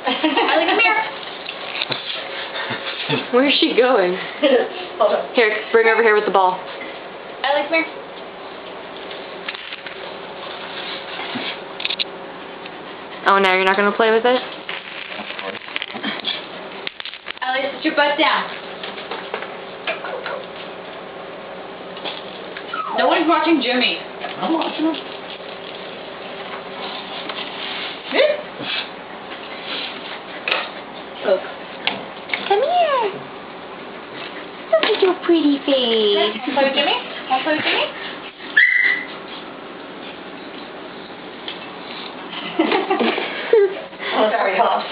Ellie, come here. Where's she going? Hold on. Here, bring her over here with the ball. Ellie, come here. Oh, now you're not going to play with it? Ellie, sit your butt down. No one's watching Jimmy. I'm watching him. Look. Come here. Look at your pretty face. Want to play with Jimmy? Want to play with Jimmy? Oh, sorry, Hobbs.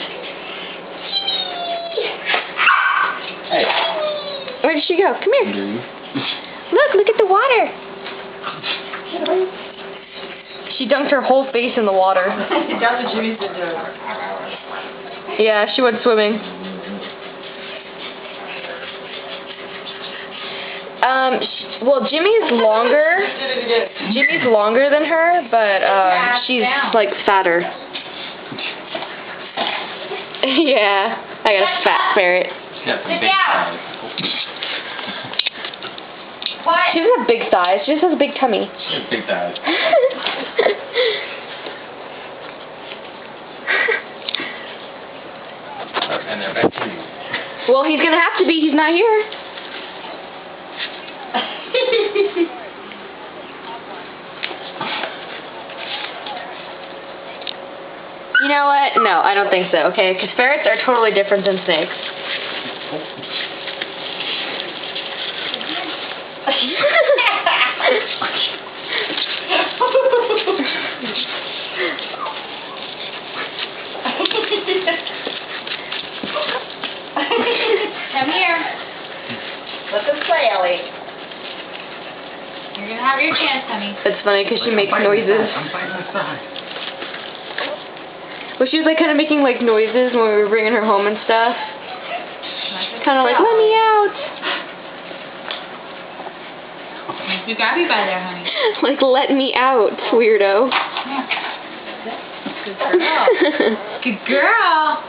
Hey. Where did she go? Come here. Under you. Look at the water. She dunked her whole face in the water. That's what Jimmy's been doing. Yeah, she went swimming. Well, Jimmy's longer. Jimmy's longer than her, but she's like fatter. Yeah, I got a fat ferret. She's got some Sit big down. thighs. Quiet. She doesn't have big thighs. She just has a big tummy. She has big thighs. And they're back to you. Well, he's gonna have to be. He's not here. You know what? No, I don't think so. Okay, because ferrets are totally different than snakes. Come here. Let them play, Ellie. You're gonna have your chance, honey. It's funny because she makes noises. I'm fighting the side. Well, she was like kind of making like noises when we were bringing her home and stuff. Kind of like, let me out. You got me by there, honey. Like, let me out, weirdo. Good girl. Good girl.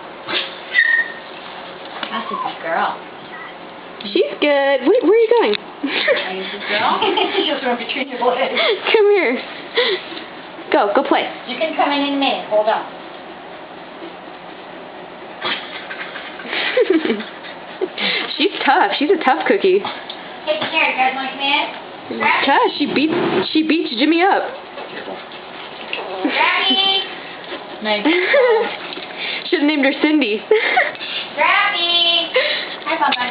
That's a good girl. She's good. Where are you going? Are you a good girl? She just went between your legs. Come here. Go play. You can come in a minute. Hold on. She's tough. She's a tough cookie. Hey, here, you guys want to come in? Gosh, she beats Jimmy up. Scrappy! Nice. Should have named her Cindy. Scrappy! Hi, Papa.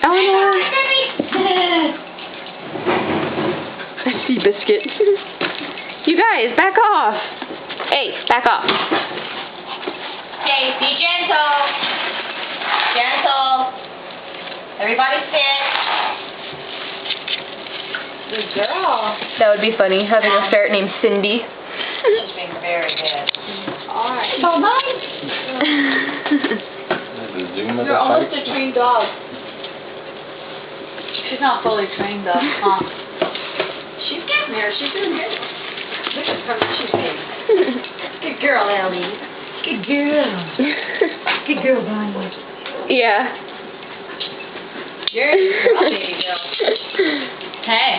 Eleanor. Hi, Scrappy. Sea biscuit. You guys, back off. Hey, back off. Okay, be gentle. Gentle. Everybody sit. Good girl. That would be funny, having a ferret named Cindy. She's being very good. Alright. Bye-bye. You're almost a trained dog. She's not fully trained though, huh? She's getting there. She's doing good. Look at her. She's big. Good girl, Ellie. Good girl. Good girl, Bonnie. Yeah. You're a girl, baby girl. Hey.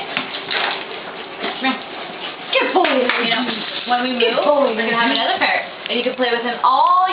Come here. Good boy. You know, when we move, we're going to have another ferret. And you can play with him all